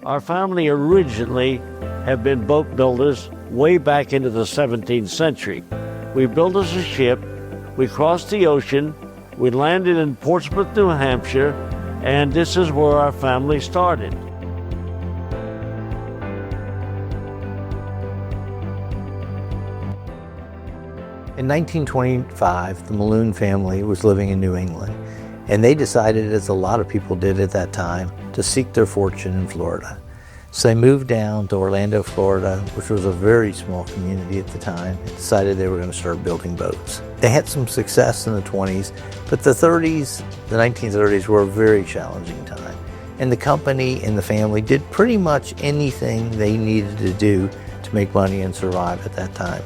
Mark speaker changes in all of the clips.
Speaker 1: Our family originally have been boat builders way back into the 17th century. We built us a ship, we crossed the ocean, we landed in Portsmouth, New Hampshire, and this is where our family started.
Speaker 2: In 1925, the Malone family was living in New England, and they decided, as a lot of people did at that time, to seek their fortune in Florida. So they moved down to Orlando, Florida, which was a very small community at the time, and decided they were going to start building boats. They had some success in the 20s, but the 30s, the 1930s, were a very challenging time. And the company and the family did pretty much anything they needed to do to make money and survive at that time.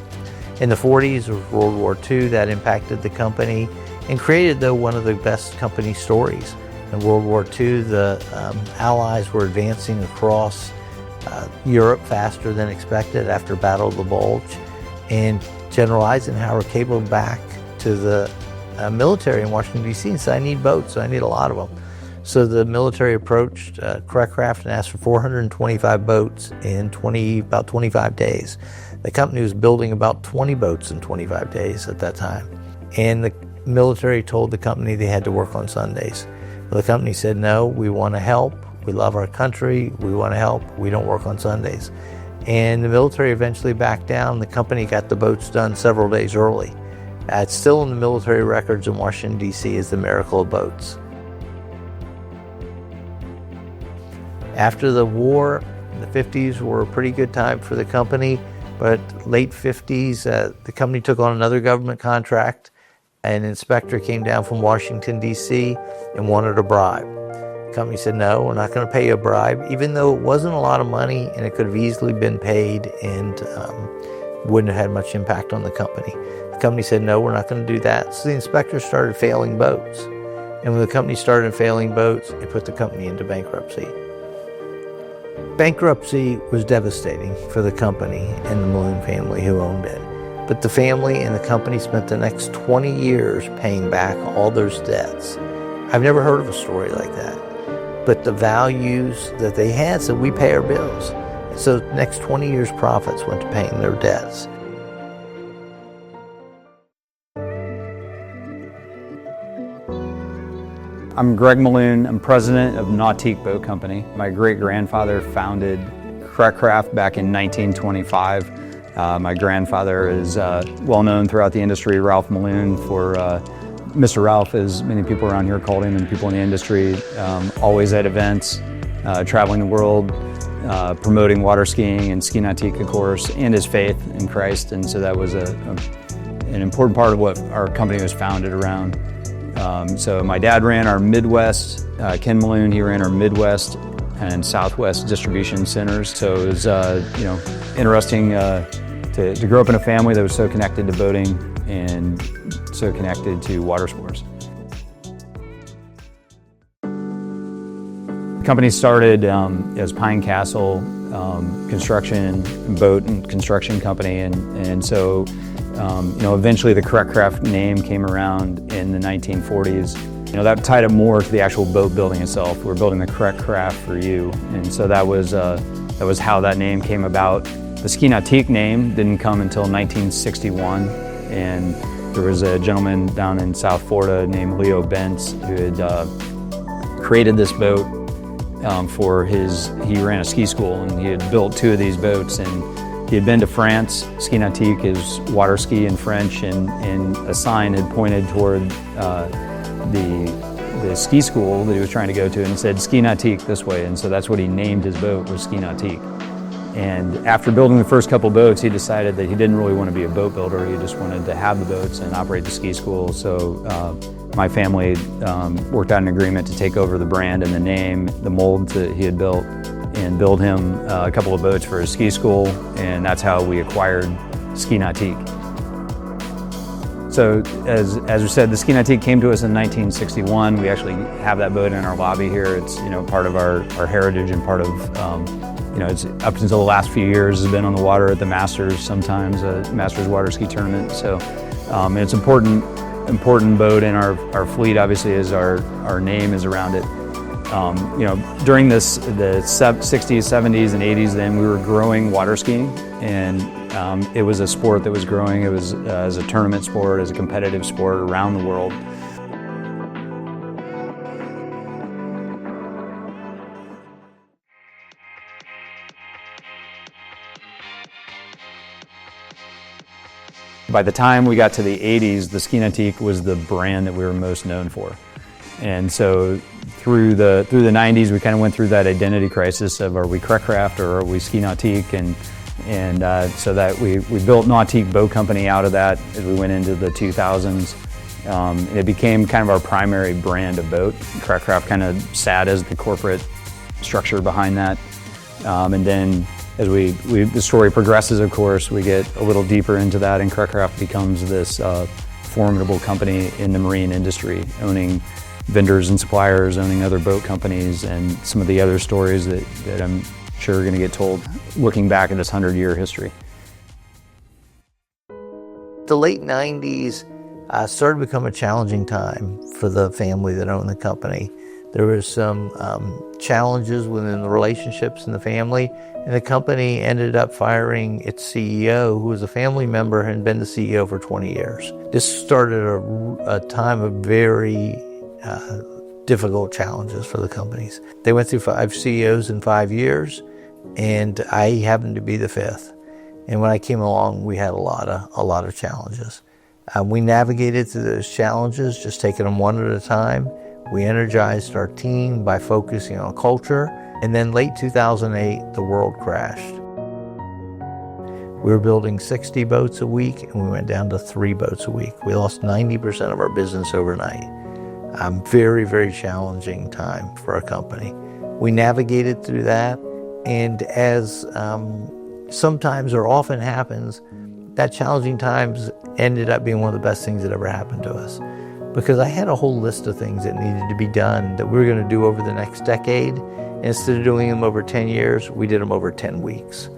Speaker 2: In the 40s, with World War II, that impacted the company and created, though, one of the best company stories. In World War II, the Allies were advancing across Europe faster than expected after Battle of the Bulge, and General Eisenhower cabled back to the military in Washington, D.C. and said, I need boats, I need a lot of them. So the military approached Craft and asked for 425 boats in about 25 days. The company was building about 20 boats in 25 days at that time. And the military told the company they had to work on Sundays. Well, the company said, no, we want to help. We love our country. We want to help. We don't work on Sundays. And the military eventually backed down. The company got the boats done several days early. It's still in the military records in Washington, D.C. as the Miracle of Boats. After the war, the 50s were a pretty good time for the company, but late 50s, the company took on another government contract. An inspector came down from Washington, D.C. and wanted a bribe. The company said, no, we're not going to pay you a bribe, even though it wasn't a lot of money and it could have easily been paid and wouldn't have had much impact on the company. The company said, no, we're not going to do that. So the inspector started failing boats. And when the company started failing boats, it put the company into bankruptcy. Bankruptcy was devastating for the company and the Malone family who owned it. But the family and the company spent the next 20 years paying back all those debts. I've never heard of a story like that. But the values that they had said, we pay our bills. So the next 20 years' profits went to paying their debts.
Speaker 3: I'm Greg Malone. I'm president of Nautique Boat Company. My great-grandfather founded Craft back in 1925. My grandfather is well known throughout the industry, Ralph Malone, for Mr. Ralph, as many people around here called him, and people in the industry, always at events, traveling the world, promoting water skiing and ski nautique, of course, and his faith in Christ. And so that was an important part of what our company was founded around. So my dad ran our Midwest, Ken Malone, he ran our Midwest and Southwest distribution centers. So it was interesting to grow up in a family that was so connected to boating and so connected to water sports. The company started as Pine Castle construction, boat and construction company, and so eventually the Craft name came around in the 1940s. That tied it more to the actual boat building itself. We're building the Craft for you, and so that was how that name came about. The Ski Nautique name didn't come until 1961, and there was a gentleman down in South Florida named Leo Bentz who had created this boat he ran a ski school, and he had built 2 of these boats, and he had been to France. Ski nautique is water ski in French, and a sign had pointed toward the ski school that he was trying to go to, and it said Ski Nautique this way, and so that's what he named his boat, was Ski Nautique. And after building the first couple boats, he decided that he didn't really want to be a boat builder, he just wanted to have the boats and operate the ski school. So my family worked out an agreement to take over the brand and the name, the mold that he had built, and build him a couple of boats for his ski school, and that's how we acquired Ski Nautique. So as we said, the Ski Nautique came to us in 1961. We actually have that boat in our lobby here. It's part of our heritage and part of it's up until the last few years has been on the water at the Masters, sometimes a Masters water ski tournament. So it's important boat in our fleet, obviously, as our name is around it. During the 60s, 70s, and 80s, then we were growing water skiing, and it was a sport that was growing. It was as a tournament sport, as a competitive sport around the world. By the time we got to the 80s, the Ski Nautique was the brand that we were most known for. And so through the 90s, we kind of went through that identity crisis of, are we Craft or are we Ski Nautique? And so that we built Nautique Boat Company out of that as we went into the 2000s. It became kind of our primary brand of boat. Craft kind of sat as the corporate structure behind that. And then as the story progresses, of course, we get a little deeper into that, and Craft becomes this formidable company in the marine industry, owning vendors and suppliers, owning other boat companies, and some of the other stories that I'm sure are going to get told looking back at this 100-year history.
Speaker 2: The late 90s started to become a challenging time for the family that owned the company. There was some challenges within the relationships in the family, and the company ended up firing its CEO, who was a family member and had been the CEO for 20 years. This started a time of very difficult challenges for the companies. They went through 5 CEOs in 5 years, and I happened to be the 5th. And when I came along, we had a lot of challenges. We navigated through those challenges, just taking them one at a time. We energized our team by focusing on culture, and then late 2008, the world crashed. We were building 60 boats a week, and we went down to 3 boats a week. We lost 90% of our business overnight. Very, very challenging time for our company. We navigated through that, and as sometimes or often happens, that challenging times ended up being one of the best things that ever happened to us. Because I had a whole list of things that needed to be done that we were going to do over the next decade. And instead of doing them over 10 years, we did them over 10 weeks.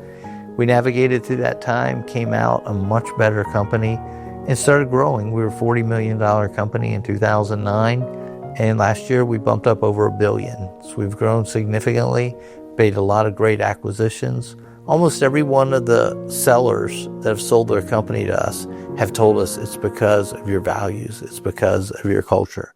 Speaker 2: We navigated through that time, came out a much better company, and started growing. We were a $40 million company in 2009, and last year we bumped up over $1 billion. So we've grown significantly, made a lot of great acquisitions. Almost every one of the sellers that have sold their company to us have told us it's because of your values, it's because of your culture.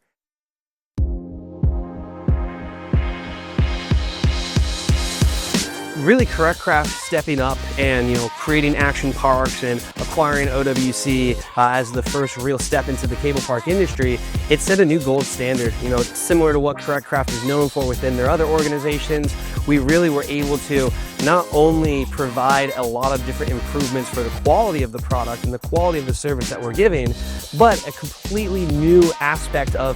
Speaker 4: Really Craft stepping up and creating action parks and acquiring OWC as the first real step into the cable park industry, it set a new gold standard. Similar to what Craft is known for within their other organizations, we really were able to not only provide a lot of different improvements for the quality of the product and the quality of the service that we're giving, but a completely new aspect of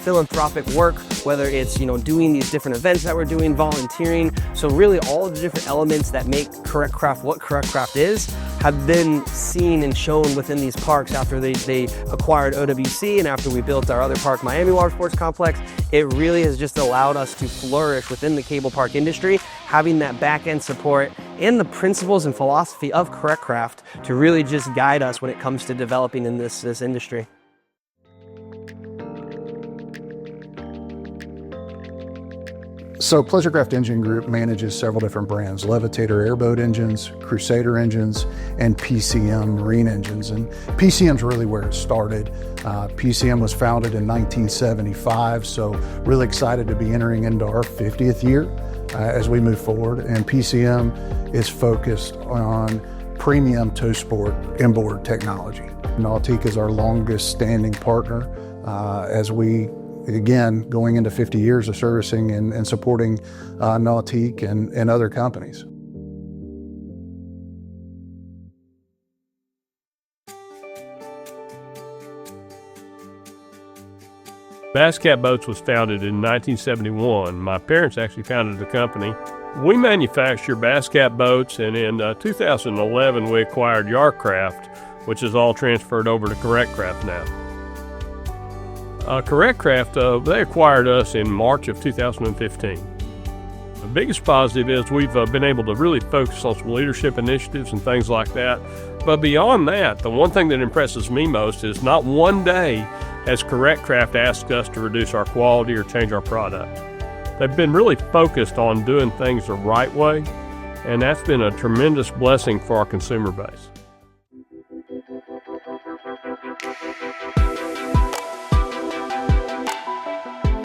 Speaker 4: philanthropic work, whether it's doing these different events that we're doing, volunteering. So really all of the different elements that make Craft what Craft is have been seen and shown within these parks after they acquired OWC and after we built our other park, Miami Water Sports Complex. It really has just allowed us to flourish within the cable park industry, having that back-end support and the principles and philosophy of Craft to really just guide us when it comes to developing in this industry.
Speaker 5: So Pleasurecraft Engine Group manages several different brands: Levitator airboat engines, Crusader engines, and PCM marine engines. And PCM's really where it started. PCM was founded in 1975, so really excited to be entering into our 50th year as we move forward. And PCM is focused on premium tow sport inboard technology. Nautique is our longest standing partner as we, again, going into 50 years of servicing and supporting Nautique and other companies.
Speaker 6: Basscat Boats was founded in 1971. My parents actually founded the company. We manufacture Basscat boats, and in 2011 we acquired Yarcraft, which is all transferred over to Craft now. Craft, they acquired us in March of 2015. The biggest positive is we've been able to really focus on some leadership initiatives and things like that. But beyond that, the one thing that impresses me most is not one day has Craft asked us to reduce our quality or change our product. They've been really focused on doing things the right way, and that's been a tremendous blessing for our consumer base.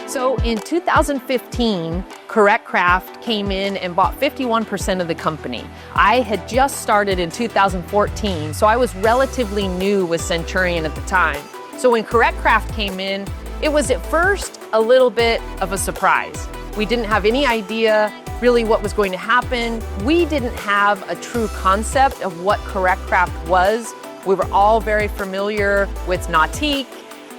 Speaker 7: So in 2015, Correct Craft came in and bought 51% of the company. I had just started in 2014, so I was relatively new with Centurion at the time. So when Correct Craft came in, it was at first a little bit of a surprise. We didn't have any idea really what was going to happen. We didn't have a true concept of what Correct Craft was. We were all very familiar with Nautique.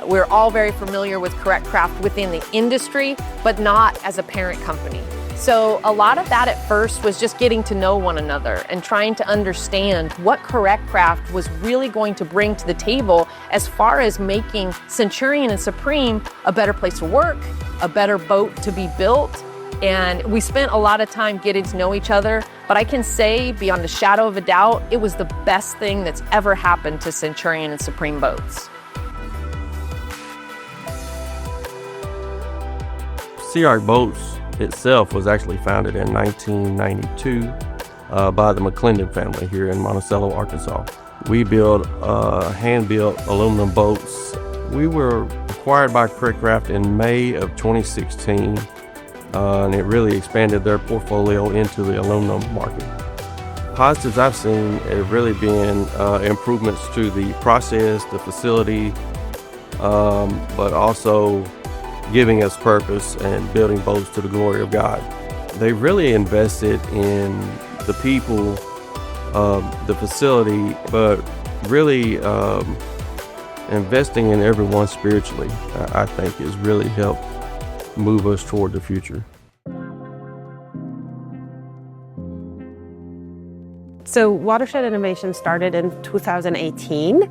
Speaker 7: We're all very familiar with Correct Craft within the industry, but not as a parent company. So a lot of that at first was just getting to know one another and trying to understand what Correct Craft was really going to bring to the table as far as making Centurion and Supreme a better place to work, a better boat to be built. And we spent a lot of time getting to know each other, but I can say beyond a shadow of a doubt, it was the best thing that's ever happened to Centurion and Supreme boats.
Speaker 8: CR Boats itself was actually founded in 1992 by the McClendon family here in Monticello, Arkansas. We build hand-built aluminum boats. We were acquired by Correct Craft in May of 2016, and it really expanded their portfolio into the aluminum market. Positives I've seen have really been improvements to the process, the facility, but also giving us purpose and building boats to the glory of God. They really invested in the people, the facility, but really investing in everyone spiritually, I think has really helped move us toward the future.
Speaker 9: So Watershed Innovation started in 2018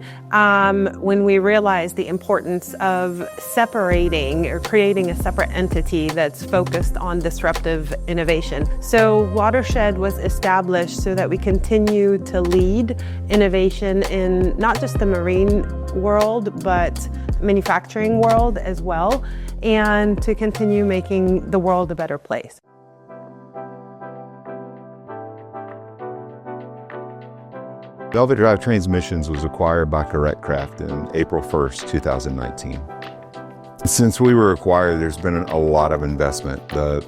Speaker 9: when we realized the importance of separating or creating a separate entity that's focused on disruptive innovation. So Watershed was established so that we continue to lead innovation in not just the marine world, but manufacturing world as well, and to continue making the world a better place.
Speaker 10: Velvet Drive Transmissions was acquired by Correct Craft in April 1st, 2019. Since we were acquired, there's been a lot of investment. The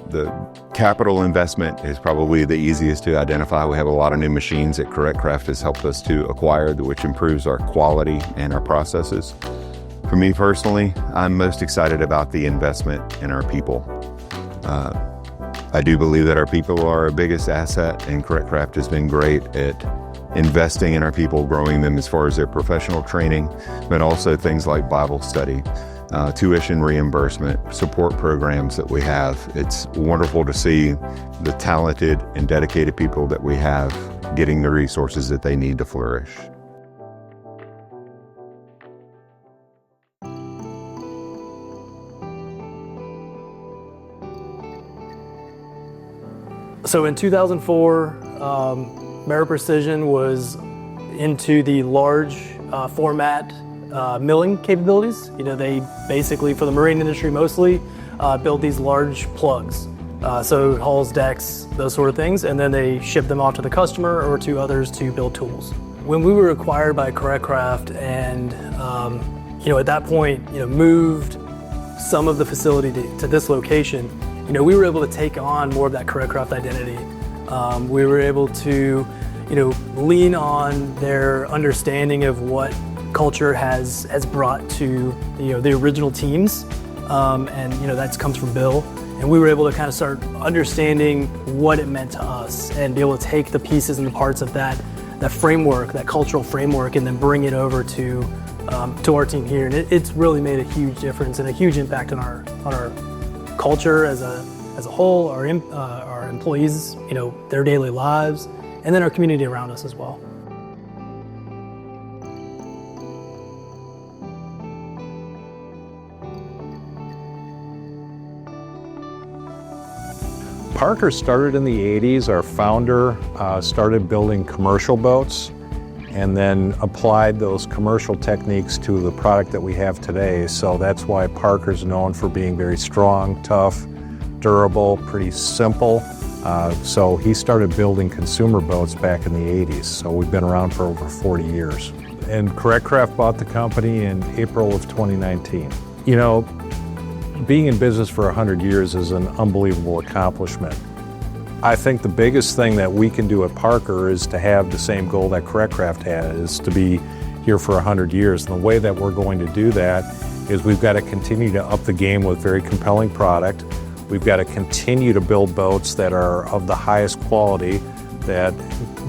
Speaker 10: capital investment is probably the easiest to identify. We have a lot of new machines that Correct Craft has helped us to acquire, which improves our quality and our processes. For me personally, I'm most excited about the investment in our people. I do believe that our people are our biggest asset, and Correct Craft has been great at investing in our people, growing them as far as their professional training, but also things like Bible study, tuition reimbursement, support programs that we have. It's wonderful to see the talented and dedicated people that we have getting the resources that they need to flourish.
Speaker 11: So in 2004, Mera Precision was into the large format milling capabilities. You know, they basically, for the marine industry mostly, build these large plugs. So hulls, decks, those sort of things, and then they ship them off to the customer or to others to build tools. When we were acquired by Correct Craft and, at that point, moved some of the facility to this location, we were able to take on more of that Correct Craft identity. We were able to, lean on their understanding of what culture has brought to, the original teams, and that comes from Bill. And we were able to kind of start understanding what it meant to us and be able to take the pieces and the parts of that framework, that cultural framework, and then bring it over to our team here. And it's really made a huge difference and a huge impact on our culture as a whole, our employees, their daily lives, and then our community around us as well.
Speaker 12: Parker started in the 80s. Our founder started building commercial boats and then applied those commercial techniques to the product that we have today. So that's why Parker's known for being very strong, tough, durable, pretty simple. So he started building consumer boats back in the 80s. So we've been around for over 40 years. And Correct Craft bought the company in April of 2019. You know, being in business for 100 years is an unbelievable accomplishment. I think the biggest thing that we can do at Parker is to have the same goal that Correct Craft has, to be here for 100 years. And the way that we're going to do that is we've got to continue to up the game with very compelling product. We've got to continue to build boats that are of the highest quality, that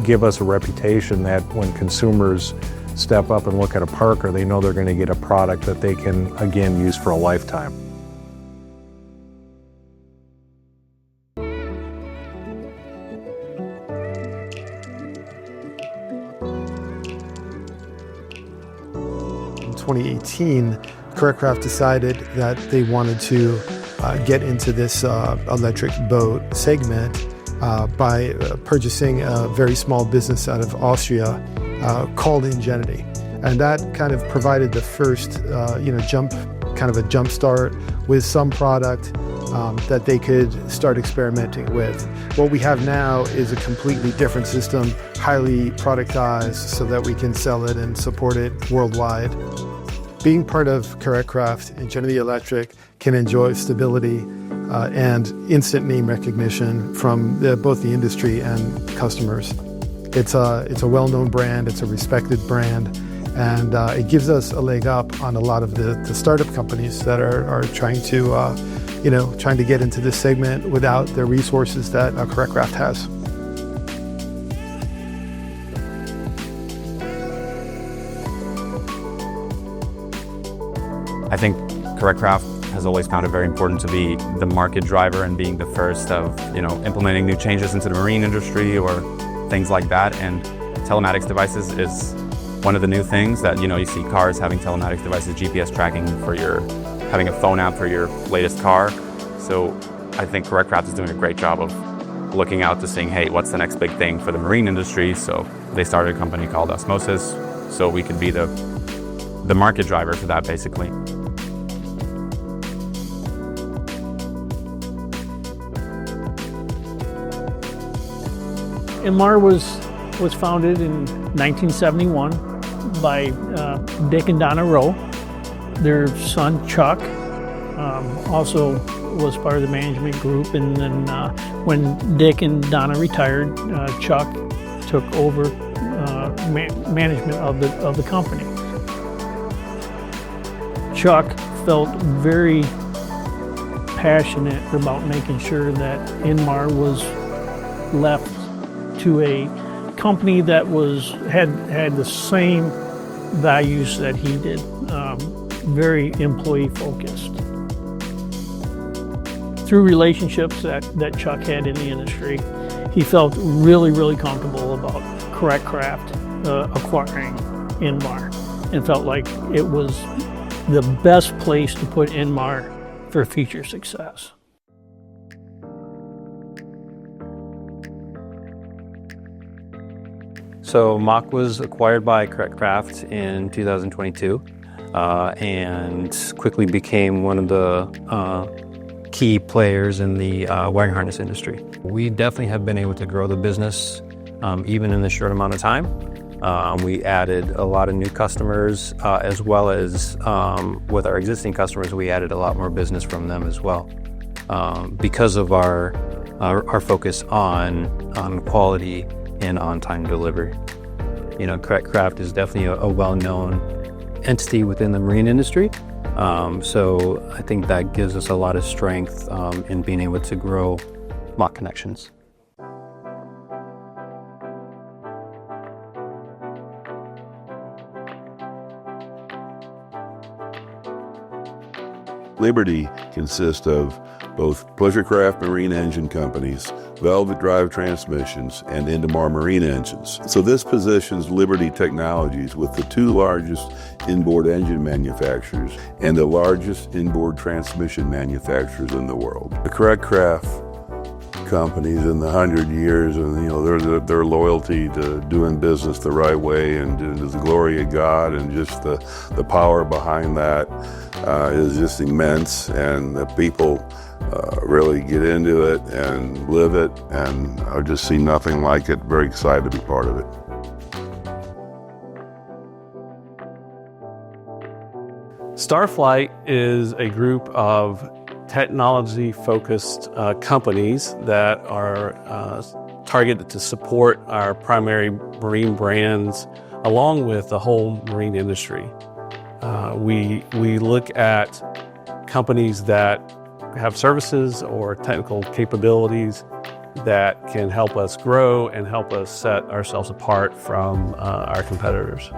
Speaker 12: give us a reputation that when consumers step up and look at a Parker, they know they're going to get a product that they can, again, use for a lifetime.
Speaker 13: In 2018, Correct Craft decided that they wanted to get into this electric boat segment by purchasing a very small business out of Austria called Ingenuity. And that kind of provided the first, jump start with some product that they could start experimenting with. What we have now is a completely different system, highly productized, so that we can sell it and support it worldwide. Being part of Correct Craft, Ingenuity Electric can enjoy stability and instant name recognition from both the industry and customers. It's a well-known brand, it's a respected brand, and it gives us a leg up on a lot of the startup companies that are trying to get into this segment without the resources that Correct Craft has.
Speaker 14: I think Correct Craft has always found it very important to be the market driver and being the first of, implementing new changes into the marine industry or things like that. And telematics devices is one of the new things that, you see cars having telematics devices, GPS tracking having a phone app for your latest car. So I think Correct Craft is doing a great job of looking out to seeing, hey, what's the next big thing for the marine industry? So they started a company called Osmosis, so we could be the market driver for that, basically.
Speaker 15: Inmar was founded in 1971 by Dick and Donna Rowe. Their son Chuck also was part of the management group, and then when Dick and Donna retired, Chuck took over management of the company. Chuck felt very passionate about making sure that Inmar was left to a company that had the same values that he did, very employee focused. Through relationships that Chuck had in the industry, he felt really, really comfortable about Correct Craft acquiring Inmar, and felt like it was the best place to put Inmar for future success.
Speaker 3: So Mach was acquired by Correct Craft in 2022 and quickly became one of the key players in the wiring harness industry. We definitely have been able to grow the business even in this short amount of time. We added a lot of new customers as well as with our existing customers, we added a lot more business from them as well because of our focus on quality and on-time delivery. Correct Craft is definitely a well-known entity within the marine industry. So I think that gives us a lot of strength in being able to grow Mach connections.
Speaker 16: Liberty consists of both Pleasure Craft marine engine companies, Velvet Drive Transmissions, and Indemar Marine Engines. So this positions Liberty Technologies with the two largest inboard engine manufacturers and the largest inboard transmission manufacturers in the world. The Correct Craft companies in the 100 years, and their loyalty to doing business the right way and to the glory of God, and just the power behind that is just immense. And the people really get into it and live it, and I just see nothing like it. Very excited to be part of it.
Speaker 17: Starflight is a group of technology-focused companies that are targeted to support our primary marine brands along with the whole marine industry. We look at companies that have services or technical capabilities that can help us grow and help us set ourselves apart from our competitors.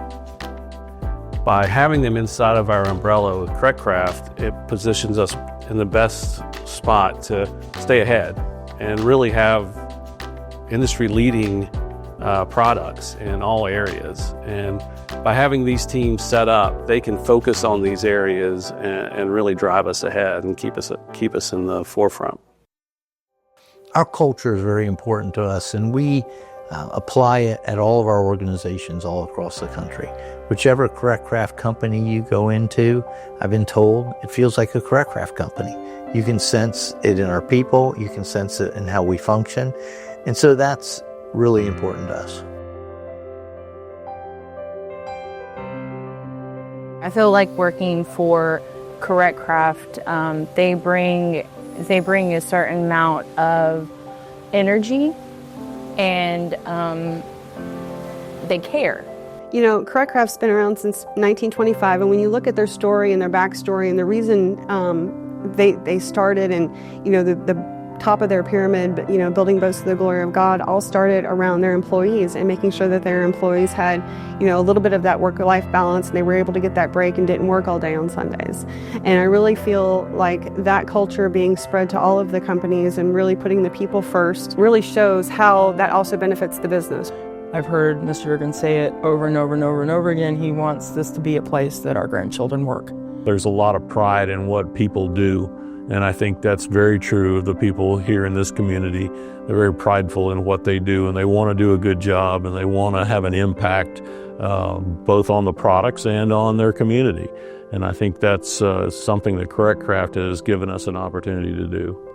Speaker 17: By having them inside of our umbrella with CorrectCraft, it positions us in the best spot to stay ahead and really have industry-leading products in all areas. And by having these teams set up, they can focus on these areas and really drive us ahead and keep us in the forefront.
Speaker 2: Our culture is very important to us, and we apply it at all of our organizations all across the country. Whichever CorrectCraft company you go into, I've been told it feels like a CorrectCraft company. You can sense it in our people, you can sense it in how we function, and so that's really important to us.
Speaker 18: I feel like working for CorrectCraft, they bring a certain amount of energy and they care.
Speaker 9: You know, CorrectCraft's been around since 1925, and when you look at their story and their backstory and the reason they started, and you know, the top of their pyramid, you know, building boats to the glory of God, all started around their employees and making sure that their employees had, you know, a little bit of that work-life balance, and they were able to get that break and didn't work all day on Sundays. And I really feel like that culture being spread to all of the companies and really putting the people first really shows how that also benefits the business.
Speaker 19: I've heard Mr. Jurgen say it over and over and over and over again. He wants this to be a place that our grandchildren work.
Speaker 6: There's a lot of pride in what people do, and I think that's very true of the people here in this community. They're very prideful in what they do, and they want to do a good job, and they want to have an impact both on the products and on their community. And I think that's something that CorrectCraft has given us an opportunity to do.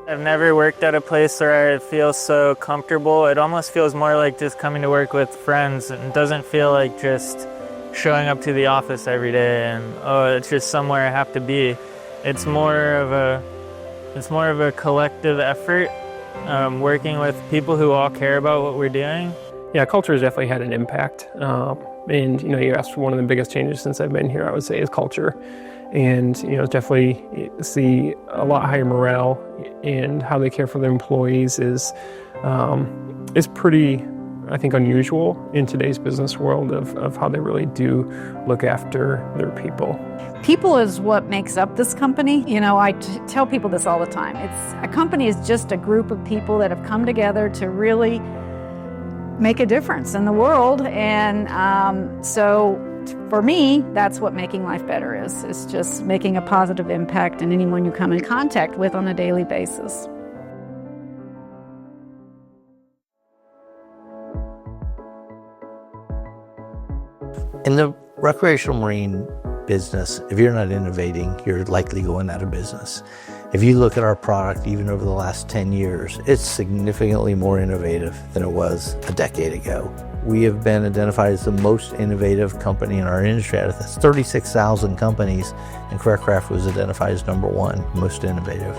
Speaker 20: I've never worked at a place where I feel so comfortable. It almost feels more like just coming to work with friends, and it doesn't feel like just showing up to the office every day and, oh, it's just somewhere I have to be. It's more of a collective effort, working with people who all care about what we're doing.
Speaker 4: Yeah, culture has definitely had an impact. And you know, you asked for one of the biggest changes since I've been here, I would say, is culture. And you know, definitely see a lot higher morale, and how they care for their employees is pretty, I think, unusual in today's business world of how they really do look after their people.
Speaker 21: People is what makes up this company. You know, I tell people this all the time. A company is just a group of people that have come together to really make a difference in the world. And so for me, that's what making life better is. It's just making a positive impact in anyone you come in contact with on a daily basis.
Speaker 2: In the recreational marine business, if you're not innovating, you're likely going out of business. If you look at our product, even over the last 10 years, it's significantly more innovative than it was a decade ago. We have been identified as the most innovative company in our industry. Out of 36,000 companies, and CorrectCraft was identified as #1 most innovative.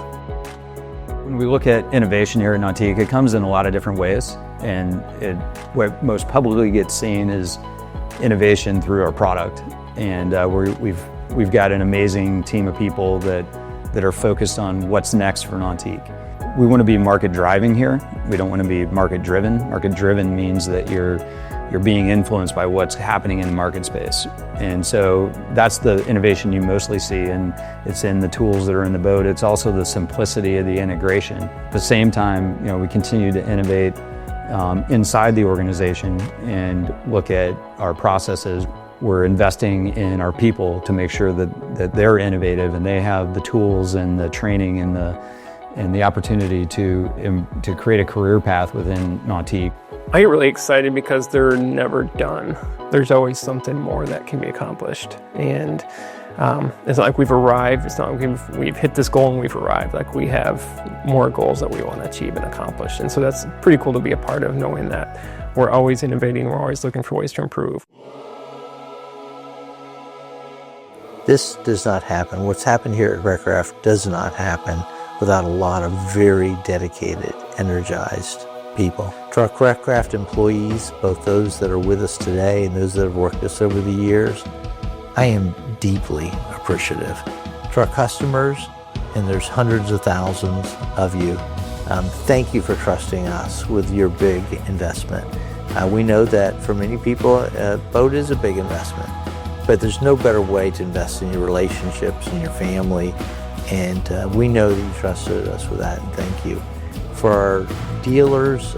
Speaker 3: When we look at innovation here at Nautique, it comes in a lot of different ways, and what most publicly gets seen is innovation through our product. And we've got an amazing team of people that are focused on what's next for Nautique. We want to be market driving here. We don't want to be market driven. Market driven means that you're being influenced by what's happening in the market space. And so that's the innovation you mostly see, and it's in the tools that are in the boat. It's also the simplicity of the integration. At the same time, you know, we continue to innovate inside the organization and look at our processes. We're investing in our people to make sure that they're innovative and they have the tools and the training and the opportunity to create a career path within Nautique.
Speaker 1: I get really excited because they're never done. There's always something more that can be accomplished. And it's not like we've arrived. It's not like we've hit this goal and we've arrived. Like we have more goals that we want to achieve and accomplish. And so that's pretty cool to be a part of, knowing that we're always innovating. We're always looking for ways to improve.
Speaker 2: This does not happen. What's happened here at Craft does not happen without a lot of very dedicated, energized people. To our Craft employees, both those that are with us today and those that have worked with us over the years, I am deeply appreciative. To our customers, and there's hundreds of thousands of you, thank you for trusting us with your big investment. We know that for many people, a boat is a big investment, but there's no better way to invest in your relationships and your family, and we know that you trusted us with that, and thank you. For our dealers,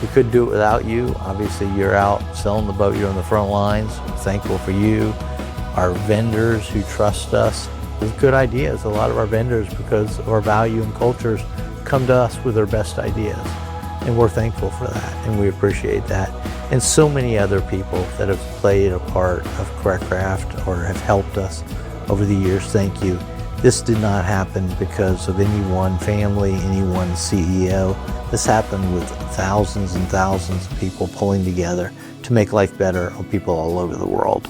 Speaker 2: we couldn't do it without you. Obviously, you're out selling the boat, you're on the front lines. We're thankful for you. Our vendors who trust us with good ideas. A lot of our vendors, because of our value and cultures, come to us with their best ideas. And we're thankful for that, and we appreciate that. And so many other people that have played a part of Craft or have helped us over the years, thank you. This did not happen because of any one family, any one CEO. This happened with thousands and thousands of people pulling together to make life better on people all over the world.